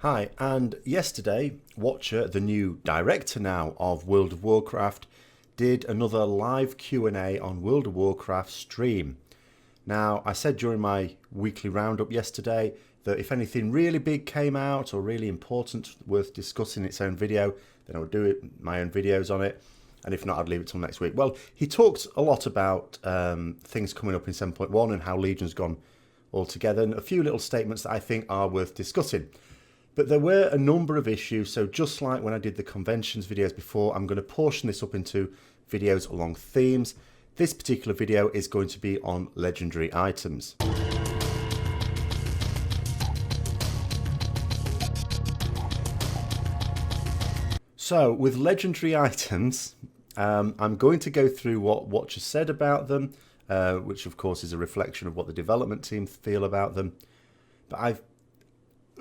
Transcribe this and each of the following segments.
Hi, and yesterday, Watcher, the new director now of World of Warcraft, did another live Q&A on World of Warcraft stream. Now, I said during my weekly roundup yesterday that if anything really big came out or really important, worth discussing its own video, then I would do my own videos on it. And if not, I'd leave it till next week. Well, he talked a lot about things coming up in 7.1 and how Legion's gone altogether, and a few little statements that I think are worth discussing. But there were a number of issues, so just like when I did the conventions videos before, I'm going to portion this up into videos along themes. This particular video is going to be on legendary items. So with legendary items, I'm going to go through what Watcher said about them, which of course is a reflection of what the development team feel about them. But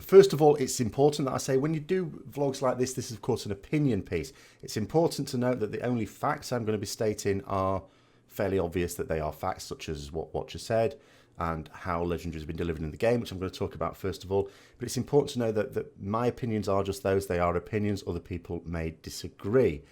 first of all, it's important that I say when you do vlogs like this is of course an opinion piece. It's important to note that the only facts I'm going to be stating are fairly obvious that they are facts, such as what Watcher said and how Legendary has been delivered in the game, which I'm going to talk about first of all. But it's important to know that my opinions are just those. They are opinions. Other people may disagree.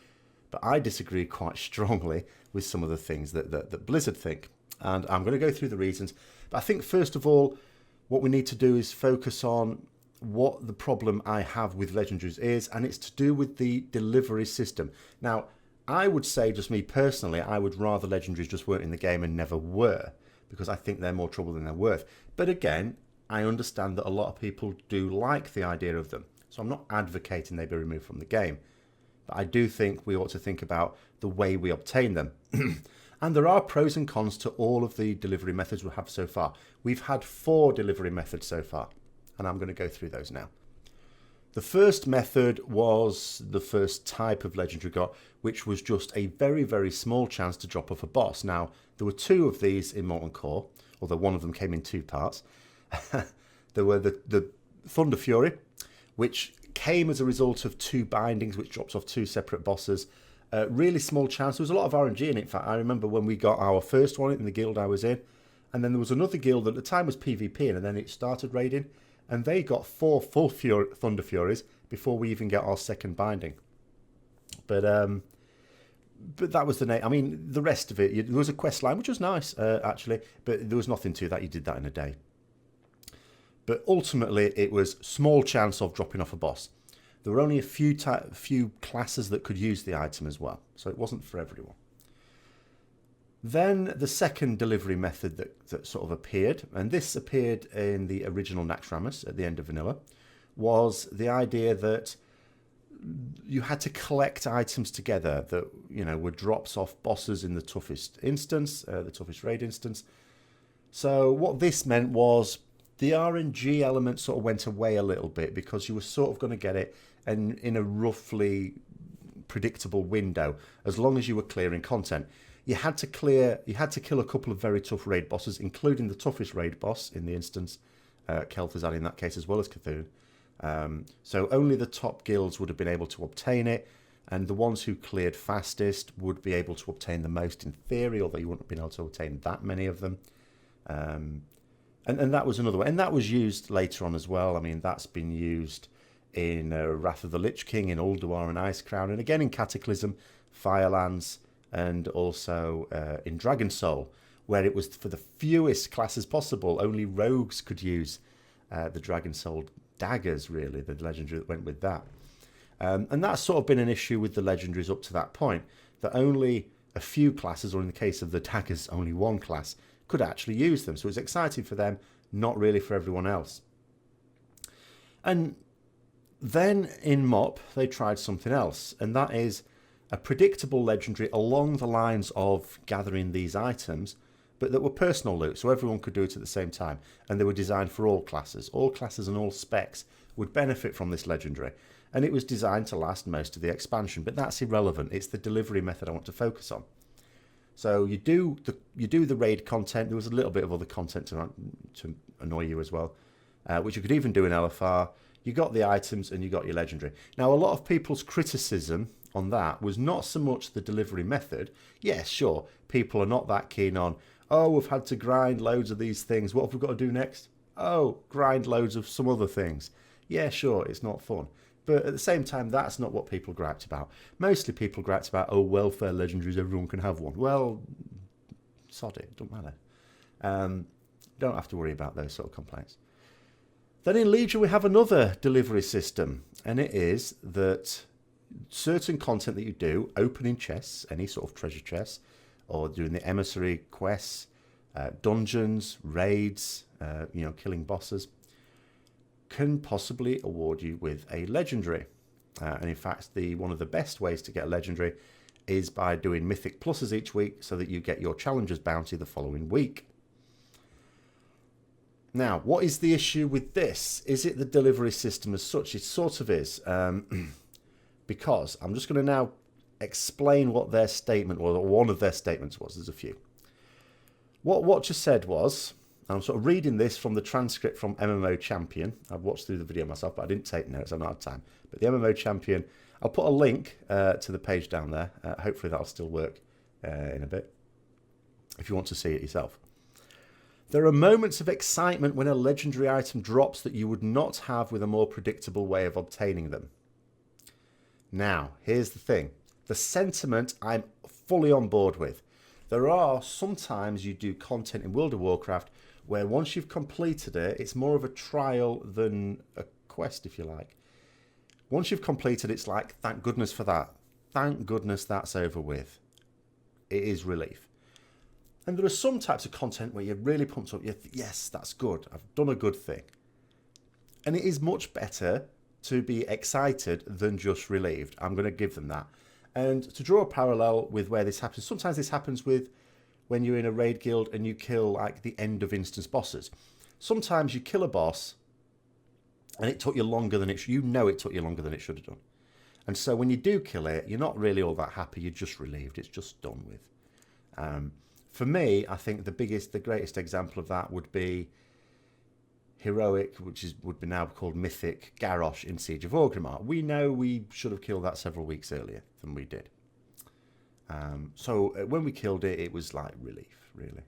But I disagree quite strongly with some of the things that Blizzard think. And I'm going to go through the reasons. But I think first of all, what we need to do is focus on what the problem I have with Legendaries is, and it's to do with the delivery system. Now, I would say, just me personally, I would rather Legendaries just weren't in the game and never were, because I think they're more trouble than they're worth. But again, I understand that a lot of people do like the idea of them, so I'm not advocating they be removed from the game. But I do think we ought to think about the way we obtain them. And there are pros and cons to all of the delivery methods we have so far. We've had 4 delivery methods so far, and I'm going to go through those now. The first method was the first type of legendary got, which was just a very, very small chance to drop off a boss. Now, there were 2 of these in Molten Core, although one of them came in 2 parts. There were the Thunder Fury, which came as a result of 2 bindings, which drops off 2 separate bosses. Really small chance. There was a lot of RNG in it. In fact, I remember when we got our first one in the guild I was in, and then there was another guild that at the time was PvP, and then it started raiding, and they got 4 full Thunder Furies before we even get our second binding. But that was the name. I mean, the rest of it, there was a quest line, which was nice, actually, but there was nothing to that. You did that in a day. But ultimately, it was small chance of dropping off a boss. There were only a few classes that could use the item as well, so it wasn't for everyone. Then the second delivery method that sort of appeared, and this appeared in the original Naxxramas at the end of Vanilla, was the idea that you had to collect items together that, you know, were drops off bosses in the toughest instance, the toughest raid instance. So what this meant was the RNG element sort of went away a little bit, because you were sort of going to get it in a roughly predictable window as long as you were clearing content. You had to kill a couple of very tough raid bosses, including the toughest raid boss in the instance, Kel'Thuzad in that case, as well as Cthulhu. So only the top guilds would have been able to obtain it, and the ones who cleared fastest would be able to obtain the most in theory, although you wouldn't have been able to obtain that many of them. And that was another way, and that was used later on as well. I mean, that's been used in Wrath of the Lich King, in Ulduar and Icecrown, and again in Cataclysm, Firelands, and also in Dragon Soul, where it was for the fewest classes possible. Only rogues could use the Dragon Soul daggers, really, the legendary that went with that. And that's sort of been an issue with the legendaries up to that point, that only a few classes, or in the case of the daggers, only one class, could actually use them. So it's exciting for them, not really for everyone else. And then in MOP, they tried something else, and that is a predictable legendary along the lines of gathering these items, but that were personal loot, so everyone could do it at the same time, and they were designed for all classes. All classes and all specs would benefit from this legendary, and it was designed to last most of the expansion, but that's irrelevant. It's the delivery method I want to focus on. So you do the raid content. There was a little bit of other content to annoy you as well, which you could even do in LFR. You got the items and you got your legendary. Now, a lot of people's criticism on that was not so much the delivery method. Yes, sure, people are not that keen on, oh, we've had to grind loads of these things. What have we got to do next? Oh, grind loads of some other things. Yeah, sure, it's not fun. But at the same time, that's not what people griped about. Mostly people griped about, oh, welfare legendaries, everyone can have one. Well, sod it, don't matter. Don't have to worry about those sort of complaints. Then in Legion, we have another delivery system, and it is that certain content that you do, opening chests, any sort of treasure chests, or doing the emissary quests, dungeons, raids, killing bosses, can possibly award you with a legendary. And in fact, one of the best ways to get a legendary is by doing mythic pluses each week so that you get your challenger's bounty the following week. Now, what is the issue with this? Is it the delivery system as such? It sort of is. Because I'm just going to now explain what their statement was, or one of their statements was. There's a few. What Watcher said was, I'm sort of reading this from the transcript from MMO Champion. I've watched through the video myself, but I didn't take notes. I've not had time. But the MMO Champion, I'll put a link to the page down there. Hopefully that'll still work in a bit, if you want to see it yourself. There are moments of excitement when a legendary item drops that you would not have with a more predictable way of obtaining them. Now, here's the thing. The sentiment I'm fully on board with. There are sometimes you do content in World of Warcraft where once you've completed it, it's more of a trial than a quest, if you like. Once you've completed it, it's like, thank goodness for that. Thank goodness that's over with. It is relief. And there are some types of content where you're really pumped up. Yes, that's good. I've done a good thing. And it is much better to be excited than just relieved. I'm going to give them that. And to draw a parallel with where this happens, sometimes this happens with when you're in a raid guild and you kill like the end of instance bosses. Sometimes you kill a boss and it took you longer than it should. You know it took you longer than it should have done. And so when you do kill it, you're not really all that happy. You're just relieved. It's just done with. For me, I think the greatest example of that would be Heroic, would be now called Mythic Garrosh in Siege of Orgrimmar. We know we should have killed that several weeks earlier than we did. So when we killed it, it was like relief, really.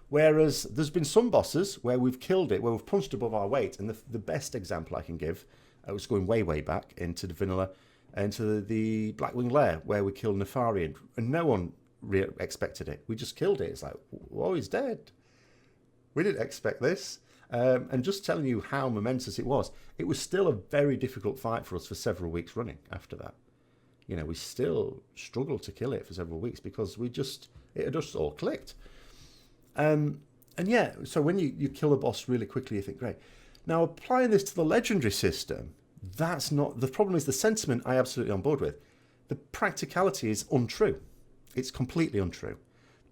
Whereas there's been some bosses where we've killed it, where we've punched above our weight. And the best example I can give, I was going way, way back into the vanilla, into the Blackwing Lair, where we killed Nefarian. And no one expected it. We just killed it. It's like, whoa, he's dead. We didn't expect this. And just telling you how momentous it was still a very difficult fight for us for several weeks running after that. You know, we still struggled to kill it for several weeks because it had just all clicked. And yeah, so when you kill a boss really quickly, you think, great. Now, applying this to the legendary system, that's not, the problem is the sentiment I absolutely on board with. The practicality is untrue. It's completely untrue.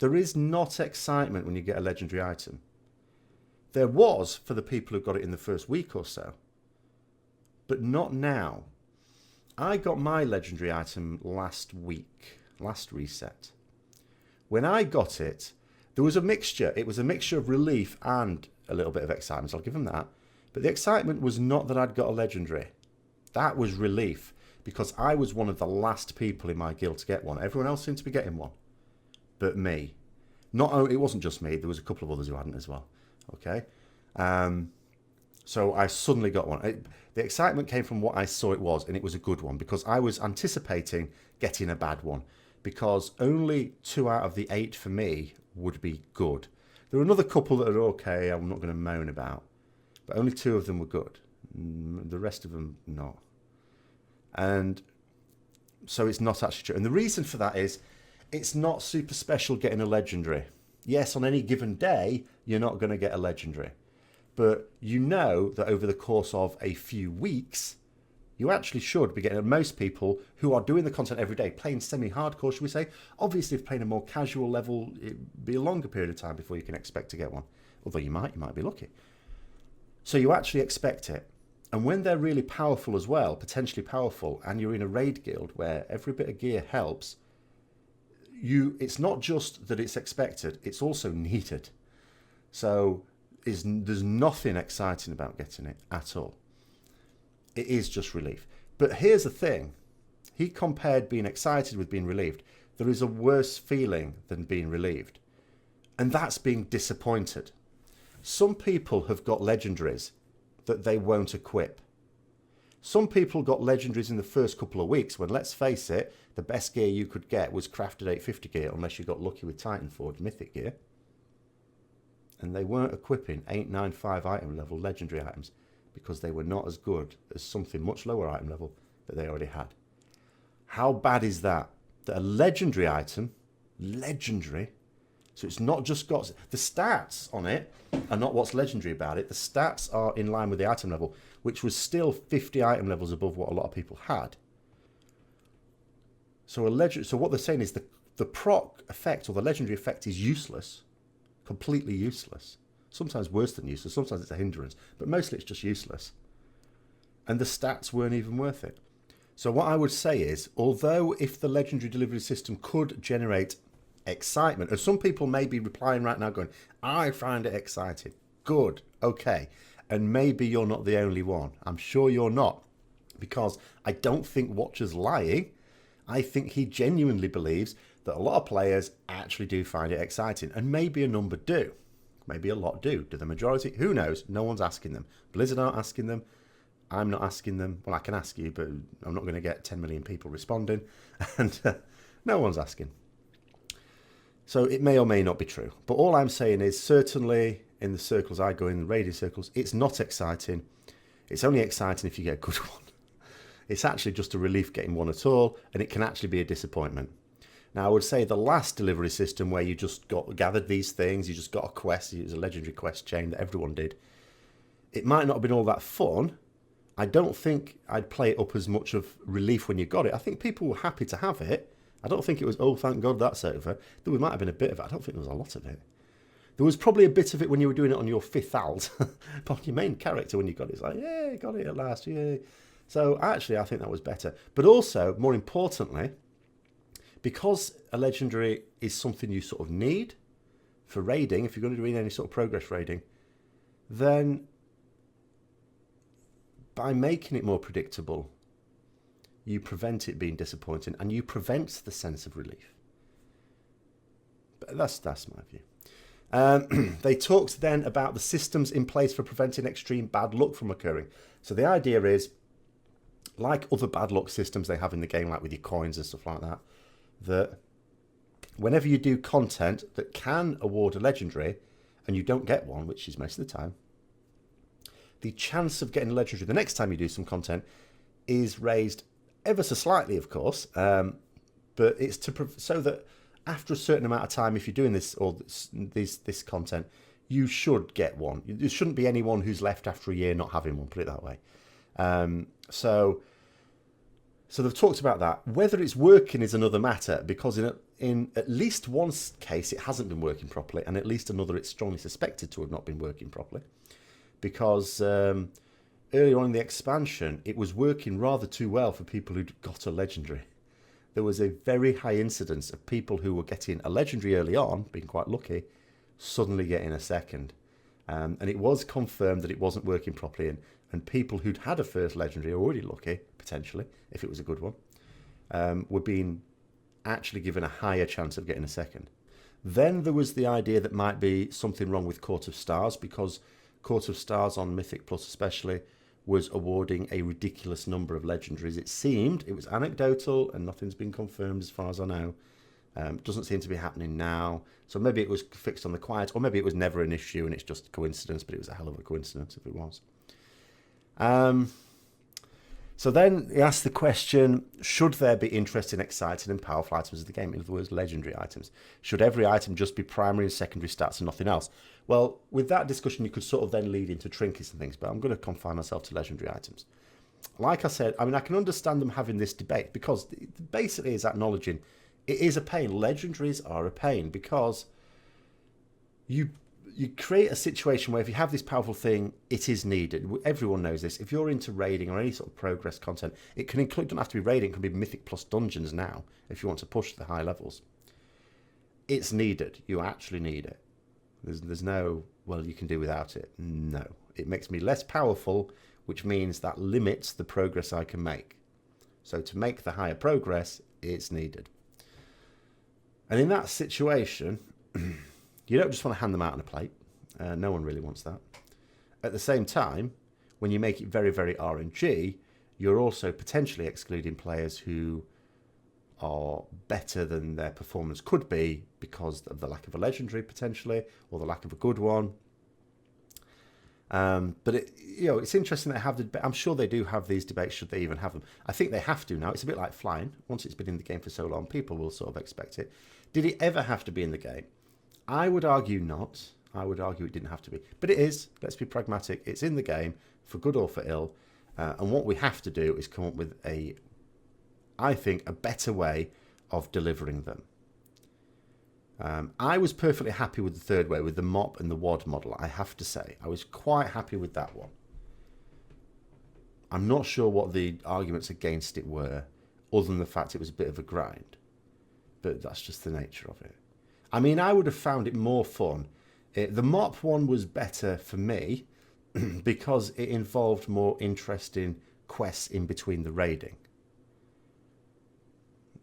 There is not excitement when you get a legendary item. There was for the people who got it in the first week or so, but not now. I got my legendary item last week, last reset. When I got it, there was a mixture. It was a mixture of relief and a little bit of excitement, so I'll give them that. But the excitement was not that I'd got a legendary. That was relief, because I was one of the last people in my guild to get one. Everyone else seemed to be getting one, but me. It wasn't just me. There was a couple of others who hadn't as well. Okay, so I suddenly got one. The excitement came from what I saw it was, and it was a good one, because I was anticipating getting a bad one, because only 2 out of the 8 for me would be good. There were another couple that are okay, I'm not going to moan about, but only 2 of them were good. The rest of them not. And so it's not actually true. And the reason for that is it's not super special getting a legendary. Yes, on any given day, you're not going to get a legendary. But you know that over the course of a few weeks, you actually should be getting, and most people who are doing the content every day, playing semi-hardcore, should we say, obviously if playing a more casual level, it'd be a longer period of time before you can expect to get one. Although you might be lucky. So you actually expect it. And when they're really powerful as well, potentially powerful, and you're in a raid guild where every bit of gear helps, it's not just that it's expected, it's also needed. So there's nothing exciting about getting it at all. It is just relief. But here's the thing. He compared being excited with being relieved. There is a worse feeling than being relieved. And that's being disappointed. Some people have got legendaries that they won't equip. Some people got legendaries in the first couple of weeks when, let's face it, the best gear you could get was crafted 850 gear unless you got lucky with Titan Forge mythic gear. And they weren't equipping 895 item level legendary items because they were not as good as something much lower item level that they already had. How bad is that? That a legendary item, legendary, so it's not just got... The stats on it are not what's legendary about it. The stats are in line with the item level, which was still 50 item levels above what a lot of people had. So what they're saying is the proc effect or the legendary effect is useless. Completely useless. Sometimes worse than useless. Sometimes it's a hindrance. But mostly it's just useless. And the stats weren't even worth it. So what I would say is, although if the legendary delivery system could generate excitement, and some people may be replying right now going, I find it exciting. Good. Okay. And maybe you're not the only one. I'm sure you're not. Because I don't think Watcher's lying. I think he genuinely believes that a lot of players actually do find it exciting. And maybe a number do. Maybe a lot do. Do the majority? Who knows? No one's asking them. Blizzard aren't asking them. I'm not asking them. Well, I can ask you, but I'm not going to get 10 million people responding. And no one's asking. So it may or may not be true. But all I'm saying is, certainly in the circles I go in, the raiding circles, it's not exciting. It's only exciting if you get a good one. It's actually just a relief getting one at all, and it can actually be a disappointment. Now, I would say the last delivery system where you just gathered these things, you just got a quest, it was a legendary quest chain that everyone did. It might not have been all that fun. I don't think I'd play it up as much of relief when you got it. I think people were happy to have it. I don't think it was, oh, thank God that's over. There might have been a bit of it. I don't think there was a lot of it. There was probably a bit of it when you were doing it on your 5th alt. But on your main character, when you got it, it's like, yeah, got it at last, yeah. So actually, I think that was better. But also, more importantly, because a legendary is something you sort of need for raiding, if you're going to do any sort of progress raiding, then by making it more predictable, you prevent it being disappointing and you prevent the sense of relief. But that's my view. They talked then about the systems in place for preventing extreme bad luck from occurring. So the idea is, like other bad luck systems they have in the game, like with your coins and stuff like that, that whenever you do content that can award a legendary and you don't get one, which is most of the time, the chance of getting a legendary the next time you do some content is raised ever so slightly, of course, but it's so that after a certain amount of time, if you're doing this or this content, you should get one. There shouldn't be anyone who's left after a year not having one, put it that way. So they've talked about that. Whether it's working is another matter, because in at least one case it hasn't been working properly, and at least another it's strongly suspected to have not been working properly, because earlier on in the expansion it was working rather too well for people who'd got a legendary. There was a very high incidence of people who were getting a legendary early on, being quite lucky, suddenly getting a second. And it was confirmed that it wasn't working properly, and people who'd had a first legendary, already lucky, potentially, if it was a good one, were being actually given a higher chance of getting a second. Then there was the idea that might be something wrong with Court of Stars, because Court of Stars on Mythic Plus especially was awarding a ridiculous number of legendaries. It seemed, it was anecdotal and nothing's been confirmed as far as I know. Doesn't seem to be happening now. So maybe it was fixed on the quiet, or maybe it was never an issue and it's just a coincidence, but it was a hell of a coincidence if it was. So then he asked the question, should there be interesting, exciting and powerful items in the game? In other words, legendary items. Should every item just be primary and secondary stats and nothing else? Well, with that discussion, you could sort of then lead into trinkets and things, but I'm going to confine myself to legendary items. Like I said, I mean, I can understand them having this debate, because basically it's acknowledging it is a pain. Legendaries are a pain, because you create a situation where if you have this powerful thing, it is needed. Everyone knows this. If you're into raiding or any sort of progress content, it can include, don't have to be raiding, it can be Mythic Plus dungeons now, if you want to push the high levels. It's needed. You actually need it. There's no, well, you can do without it. No. It makes me less powerful, which means that limits the progress I can make. So to make the higher progress, it's needed. And in that situation, you don't just want to hand them out on a plate. No one really wants that. At the same time, when you make it very, very RNG, you're also potentially excluding players who are better than their performance could be because of the lack of a legendary potentially, or the lack of a good one. But it's interesting they have the debate. I'm sure they do have these debates, should they even have them. I think they have to now. It's a bit like flying. Once it's been in the game for so long, people will sort of expect it. Did it ever have to be in the game? I would argue not. I would argue it didn't have to be. But it is. Let's be pragmatic. It's in the game, for good or for ill. And what we have to do is come up with I think, a better way of delivering them. I was perfectly happy with the third way, with the mop and the wad model, I have to say. I was quite happy with that one. I'm not sure what the arguments against it were, other than the fact it was a bit of a grind. But that's just the nature of it. I mean, I would have found it more fun. The mop one was better for me because it involved more interesting quests in between the raiding.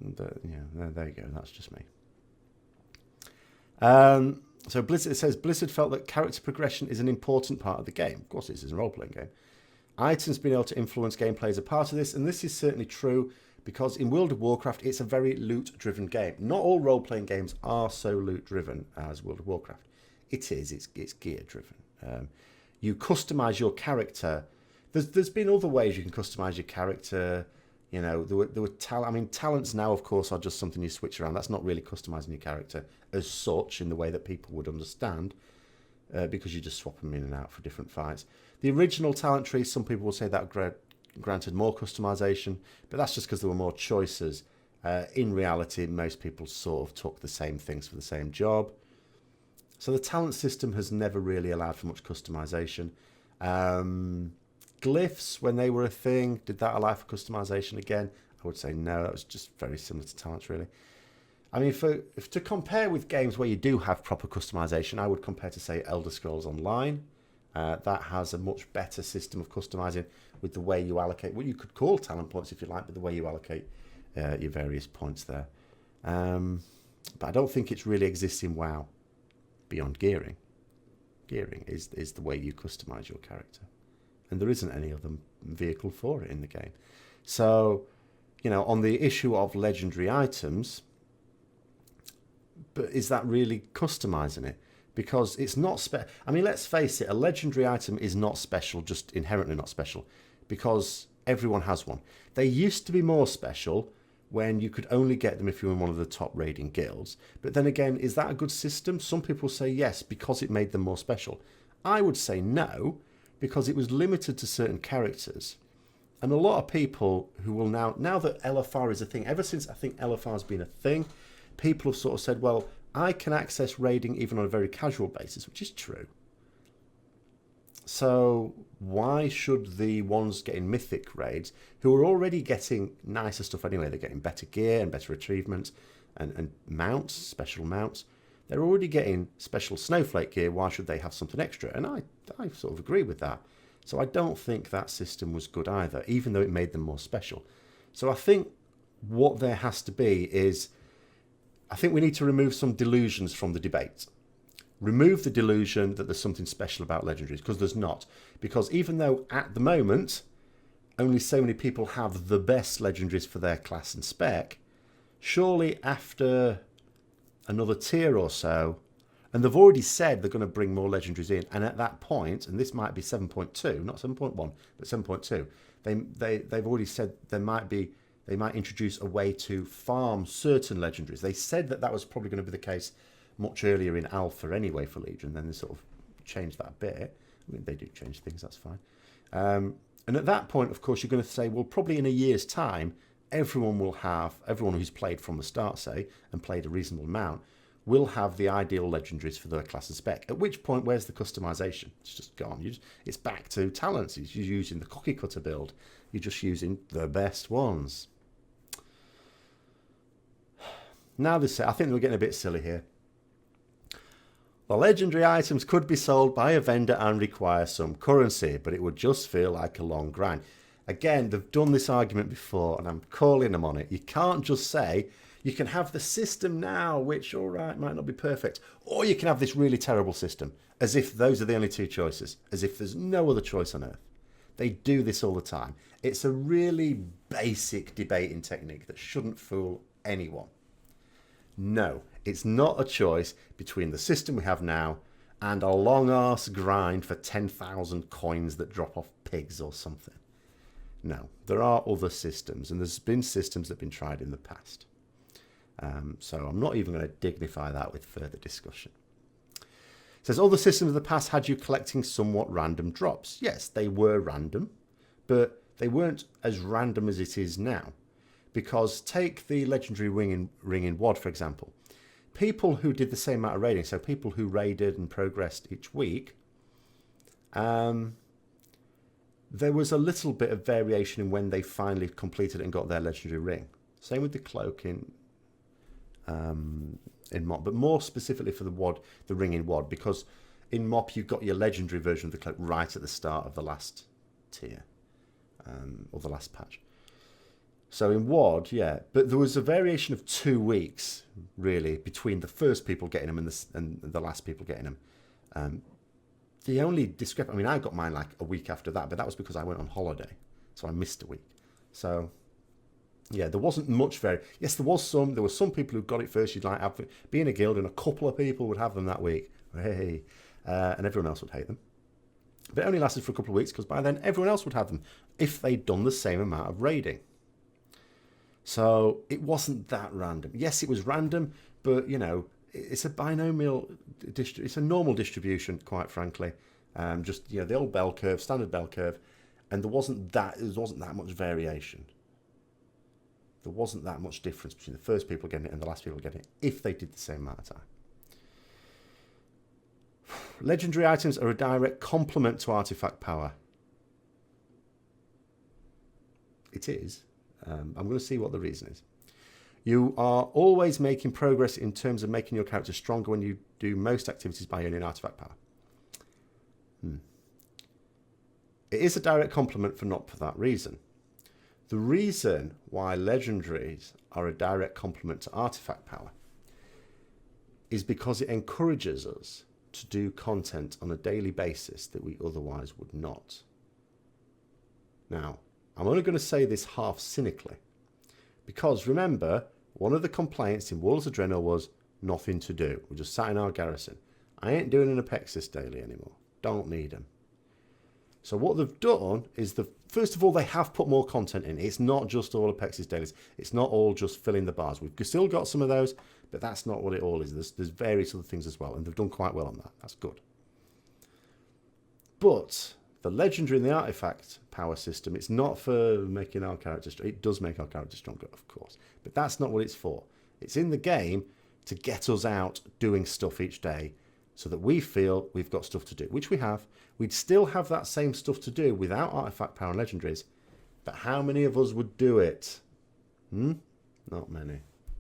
But, yeah, there you go. That's just me. So Blizzard, it says, Blizzard felt that character progression is an important part of the game. Of course, this is a role-playing game. Items being able to influence gameplay is a part of this, and this is certainly true because in World of Warcraft, it's a very loot-driven game. Not all role-playing games are so loot-driven as World of Warcraft. It is. It's gear-driven. You customize your character. There's been other ways you can customize your character. You know, there were talents now, of course, are just something you switch around. That's not really customizing your character as such in the way that people would understand, because you just swap them in and out for different fights. The original talent tree, some people will say that granted more customization, but that's just because there were more choices. In reality, most people sort of took the same things for the same job. So the talent system has never really allowed for much customization. Glyphs, when they were a thing, did that allow for customization again? I would say no. That was just very similar to talents, really. I mean, if to compare with games where you do have proper customization, I would compare to, say, Elder Scrolls Online. That has a much better system of customizing with the way you allocate what you could call talent points, if you like, but the way you allocate your various points there. But I don't think it's really exists in WoW beyond gearing. Gearing is the way you customize your character. And there isn't any other vehicle for it in the game. So, on the issue of legendary items, but is that really customizing it? Because it's not I mean, let's face it, a legendary item is not special, just inherently not special, because everyone has one. They used to be more special when you could only get them if you were in one of the top raiding guilds. But then again, is that a good system? Some people say yes, because it made them more special. I would say no, because it was limited to certain characters. And a lot of people who will now that LFR is a thing, ever since I think LFR has been a thing, people have sort of said, well, I can access raiding even on a very casual basis, which is true. So why should the ones getting mythic raids, who are already getting nicer stuff anyway, they're getting better gear and better achievements and mounts, special mounts, they're already getting special snowflake gear, why should they have something extra? And I sort of agree with that. So I don't think that system was good either, even though it made them more special. So I think what there has to be is, I think we need to remove some delusions from the debate. Remove the delusion that there's something special about legendaries, because there's not. Because even though at the moment, only so many people have the best legendaries for their class and spec, surely after another tier or so, and they've already said they're going to bring more legendaries in, and at that point, and this might be 7.2, not 7.1, but 7.2, they've already said they might introduce a way to farm certain legendaries. They said that was probably going to be the case much earlier in Alpha anyway for Legion, then they sort of changed that bit. I mean, they do change things, that's fine. And at that point, of course, you're going to say, well, probably in a year's time, everyone who's played from the start, say, and played a reasonable amount, will have the ideal legendaries for their class and spec. At which point, where's the customization? It's just gone. It's back to talents. You're using the cookie cutter build. You're just using the best ones. Now they say, I think we're getting a bit silly here. The legendary items could be sold by a vendor and require some currency, but it would just feel like a long grind. Again, they've done this argument before, and I'm calling them on it. You can't just say, you can have the system now, which, all right, might not be perfect, or you can have this really terrible system, as if those are the only two choices, as if there's no other choice on earth. They do this all the time. It's a really basic debating technique that shouldn't fool anyone. No, it's not a choice between the system we have now and a long-arse grind for 10,000 coins that drop off pigs or something. No, there are other systems, and there's been systems that have been tried in the past. So I'm not even going to dignify that with further discussion. It says, other systems of the past had you collecting somewhat random drops. Yes, they were random, but they weren't as random as it is now. Because take the legendary ring in WoD, for example. People who did the same amount of raiding, so people who raided and progressed each week, there was a little bit of variation in when they finally completed it and got their legendary ring. Same with the cloak in MOP, but more specifically for the ring in WoD, because in MOP you've got your legendary version of the cloak right at the start of the last tier, or the last patch. So in WoD, yeah, but there was a variation of 2 weeks, really, between the first people getting them and the last people getting them. The only discrepancy, I mean, I got mine like a week after that, but that was because I went on holiday, so I missed a week. So, yeah, there wasn't much yes, there were some people who got it first. You'd like be in a guild, and a couple of people would have them that week. Hey, and everyone else would hate them. But it only lasted for a couple of weeks, because by then everyone else would have them if they'd done the same amount of raiding. So it wasn't that random. Yes, it was random, but, you know, it's a binomial, it's a normal distribution, quite frankly. Just, you know, the old bell curve, standard bell curve, and there wasn't that much variation. There wasn't that much difference between the first people getting it and the last people getting it, if they did the same amount of time. Legendary items are a direct complement to artifact power. It is. I'm going to see what the reason is. You are always making progress in terms of making your character stronger when you do most activities by earning artifact power. It is a direct complement not for that reason. The reason why legendaries are a direct complement to artifact power is because it encourages us to do content on a daily basis that we otherwise would not. Now, I'm only going to say this half cynically, because remember, one of the complaints in Warlords of Draenor was nothing to do. We just sat in our garrison. I ain't doing an Apexis daily anymore. Don't need them. So what they've done is, first of all, they have put more content in. It's not just all Apexis dailies. It's not all just filling the bars. We've still got some of those, but that's not what it all is. There's various other things as well, and they've done quite well on that. That's good. But the legendary and the artifact power system, it's not for making our character stronger. It does make our character stronger, of course, but that's not what it's for. It's in the game to get us out doing stuff each day so that we feel we've got stuff to do, which we have. We'd still have that same stuff to do without artifact power and legendaries, but how many of us would do it? Not many.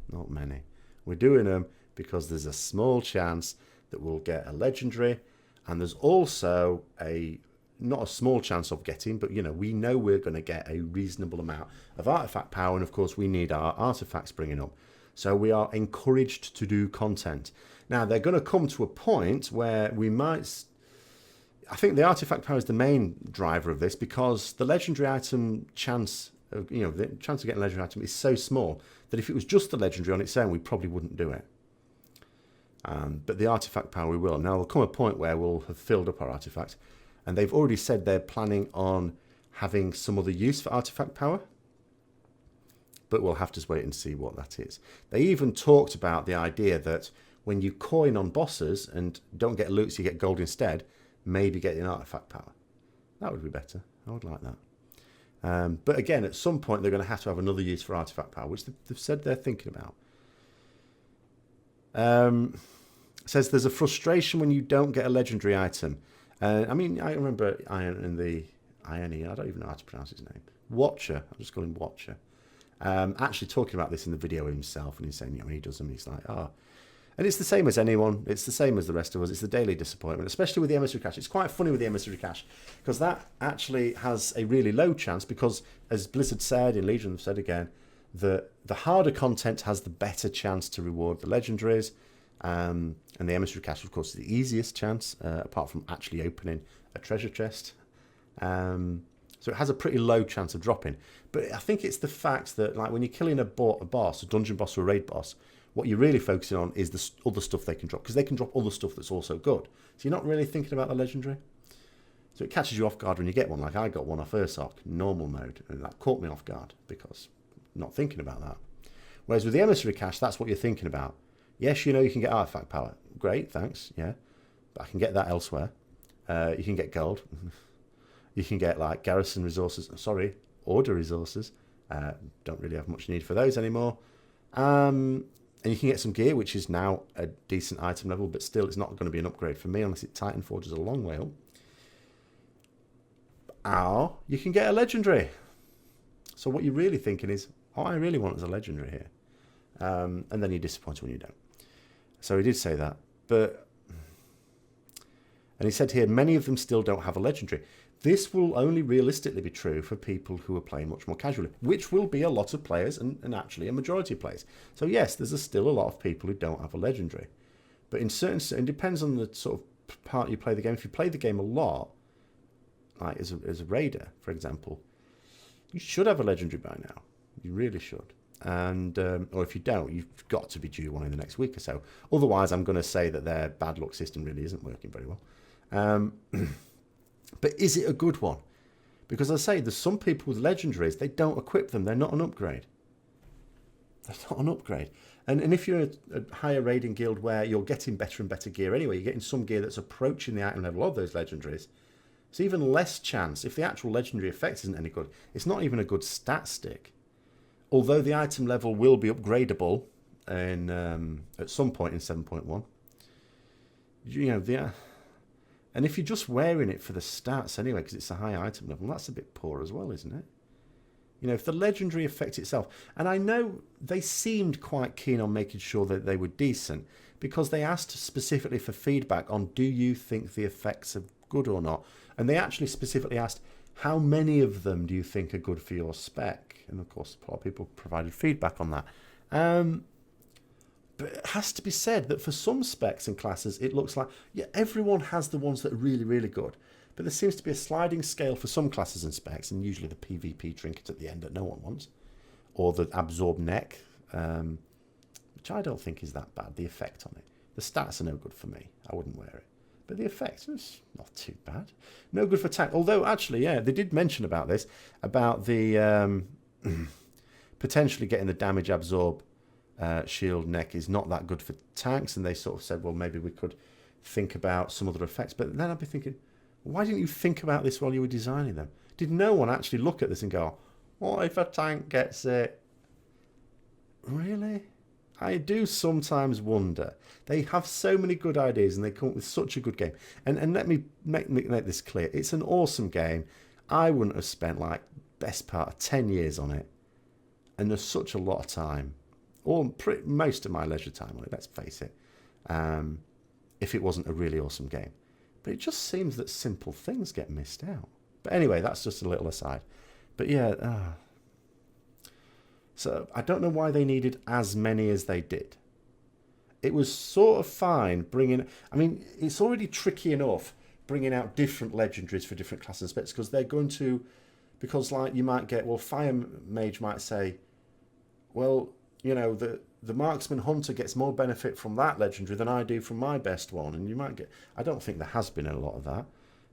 Not many. We're doing them because there's a small chance that we'll get a legendary, and there's also not a small chance of getting, but, you know, we know we're going to get a reasonable amount of artifact power, and of course we need our artifacts bringing up. So we are encouraged to do content. Now, they're going to come to a point where we might... I think the artifact power is the main driver of this, because the legendary item chance, the chance of getting a legendary item is so small that if it was just the legendary on its own, we probably wouldn't do it. But the artifact power we will. Now, there'll come a point where we'll have filled up our artifact, and they've already said they're planning on having some other use for artifact power, but we'll have to wait and see what that is. They even talked about the idea that when you coin on bosses and don't get loot, so you get gold instead, maybe get an artifact power. That would be better. I would like that. But again, at some point, they're going to have another use for artifact power, which they've said they're thinking about. It says there's a frustration when you don't get a legendary item. I mean, I remember Iron in the Ione, I don't even know how to pronounce his name. Watcher, I'll just call him Watcher. Actually talking about this in the video himself, and he's saying, you know, he does them, he's like, oh. And it's the same as anyone, it's the same as the rest of us, it's the daily disappointment, especially with the emissary cache. It's quite funny with the emissary cache, because that actually has a really low chance, because as Blizzard said, in Legion have said again, the harder content has the better chance to reward the legendaries, and the emissary cache, of course, is the easiest chance, apart from actually opening a treasure chest. So it has a pretty low chance of dropping. But I think it's the fact that, like, when you're killing a boss, a dungeon boss or a raid boss, what you're really focusing on is the other stuff they can drop, because they can drop other stuff that's also good. So you're not really thinking about the legendary. So it catches you off guard when you get one. Like I got one off Ursoc, normal mode, and that caught me off guard because I'm not thinking about that. Whereas with the emissary cache, that's what you're thinking about. Yes, you know you can get artifact power. Great, thanks, yeah. But I can get that elsewhere. You can get gold. You can get like garrison resources. Sorry, order resources. Don't really have much need for those anymore. And you can get some gear, which is now a decent item level, but still it's not going to be an upgrade for me unless it Titan Forges a long way up. Or you can get a legendary. So what you're really thinking is, what I really want is a legendary here. And then you're disappointed when you don't. So he did say that. But, and he said here, many of them still don't have a legendary. This will only realistically be true for people who are playing much more casually, which will be a lot of players and actually a majority of players. So yes, there's still a lot of people who don't have a legendary. But in certain, it depends on the sort of part you play the game. If you play the game a lot, like as a raider, for example, you should have a legendary by now. You really should. And or if you don't, you've got to be due one in the next week or so. Otherwise, I'm going to say that their bad luck system really isn't working very well. But is it a good one? Because as I say, there's some people with legendaries, they don't equip them. They're not an upgrade. They're not an upgrade. And if you're a higher raiding guild where you're getting better and better gear anyway, you're getting some gear that's approaching the item level of those legendaries, it's even less chance. If the actual legendary effect isn't any good, it's not even a good stat stick. Although the item level will be upgradable in at some point in 7.1. You know, and if you're just wearing it for the stats anyway, because it's a high item level, that's a bit poor as well, isn't it? You know, if the legendary effect itself, and I know they seemed quite keen on making sure that they were decent, because they asked specifically for feedback on, do you think the effects are good or not? And they actually specifically asked, how many of them do you think are good for your spec? And of course, a lot of people provided feedback on that. But it has to be said that for some specs and classes, it looks like, yeah, everyone has the ones that are really, really good. But there seems to be a sliding scale for some classes and specs, and usually the PvP trinket at the end that no one wants, or the absorb neck, which I don't think is that bad, the effect on it. The stats are no good for me. I wouldn't wear it. But the effect is not too bad. No good for tank. Although, actually, yeah, they did mention about this, about the potentially getting the damage absorb shield neck is not that good for tanks, and they sort of said, well, maybe we could think about some other effects. But then I'd be thinking, why didn't you think about this while you were designing them? Did no one actually look at this and go, what if a tank gets it? Really? I do sometimes wonder. They have so many good ideas and they come up with such a good game. And let me make this clear. It's an awesome game. I wouldn't have spent like best part of 10 years on it. And there's such a lot of time, or most of my leisure time on it, let's face it, if it wasn't a really awesome game. But it just seems that simple things get missed out. But anyway, that's just a little aside. But yeah, so I don't know why they needed as many as they did. It was sort of fine bringing, I mean, it's already tricky enough bringing out different legendaries for different classes and specs, because they're going to, because like you might get, well, Fire Mage might say, well, you know, the Marksman Hunter gets more benefit from that legendary than I do from my best one. And you might get, I don't think there has been a lot of that,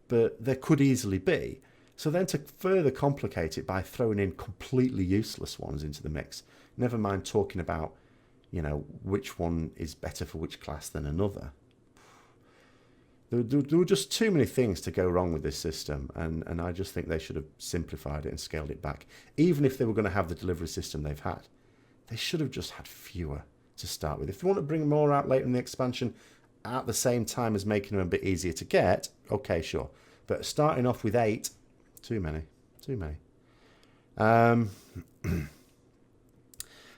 but there could easily be. So then to further complicate it by throwing in completely useless ones into the mix, never mind talking about, you know, which one is better for which class than another. There were just too many things to go wrong with this system, and I just think they should have simplified it and scaled it back. Even if they were going to have the delivery system they've had, they should have just had fewer to start with. If they want to bring more out later in the expansion at the same time as making them a bit easier to get, okay, sure. But starting off with 8, too many.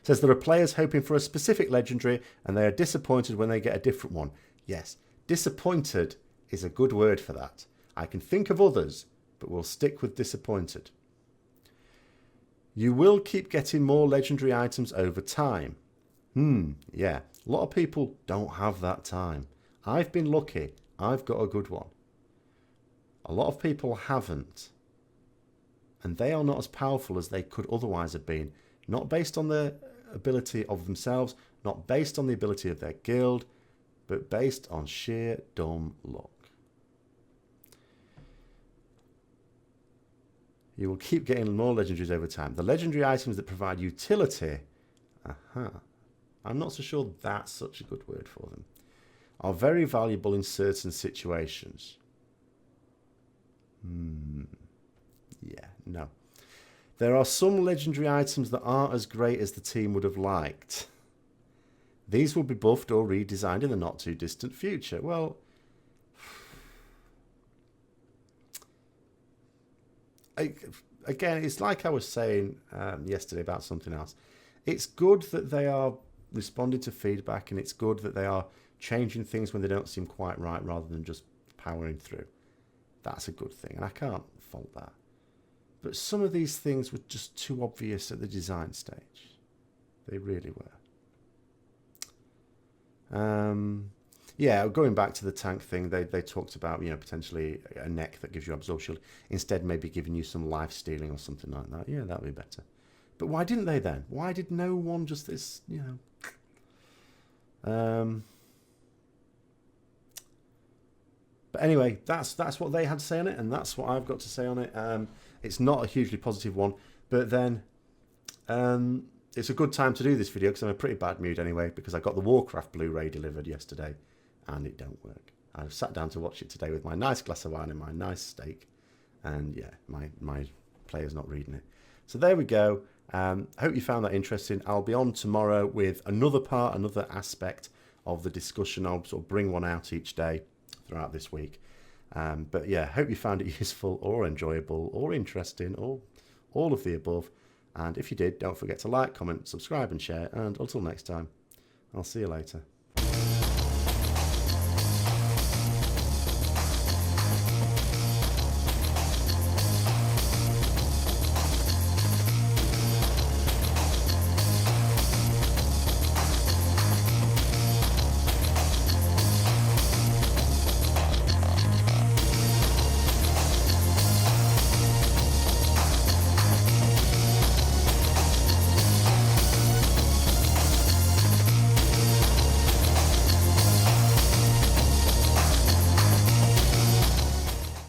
Says there are players hoping for a specific legendary and they are disappointed when they get a different one. Yes, disappointed is a good word for that. I can think of others, but we'll stick with disappointed. You will keep getting more legendary items over time. Yeah, a lot of people don't have that time. I've been lucky. I've got a good one. A lot of people haven't. and they are not as powerful as they could otherwise have been. Not based on the ability of themselves, not based on the ability of their guild, but based on sheer dumb luck. You will keep getting more legendaries over time. The legendary items that provide utility, I'm not so sure that's such a good word for them, are very valuable in certain situations. Yeah, no. There are some legendary items that aren't as great as the team would have liked. These will be buffed or redesigned in the not too distant future. Well, again, it's like I was saying yesterday about something else. It's good that they are responding to feedback, and it's good that they are changing things when they don't seem quite right rather than just powering through. That's a good thing, and I can't fault that. But some of these things were just too obvious at the design stage. They really were. Yeah, going back to the tank thing, they talked about, you know, potentially a neck that gives you absorb shield, instead maybe giving you some life stealing or something like that. Yeah, that would be better. But why didn't they then? Why did no one just this, you know? But anyway, that's what they had to say on it, and that's what I've got to say on it. It's not a hugely positive one, but then it's a good time to do this video because I'm in a pretty bad mood anyway, because I got the Warcraft Blu-ray delivered yesterday and it don't work. I've sat down to watch it today with my nice glass of wine and my nice steak, and yeah, my player's not reading it. So there we go. I hope you found that interesting. I'll be on tomorrow with another part, another aspect of the discussion. I'll sort of bring one out each day throughout this week. But yeah, hope you found it useful or enjoyable or interesting or all of the above. And if you did, don't forget to like, comment, subscribe and share. And until next time, I'll see you later.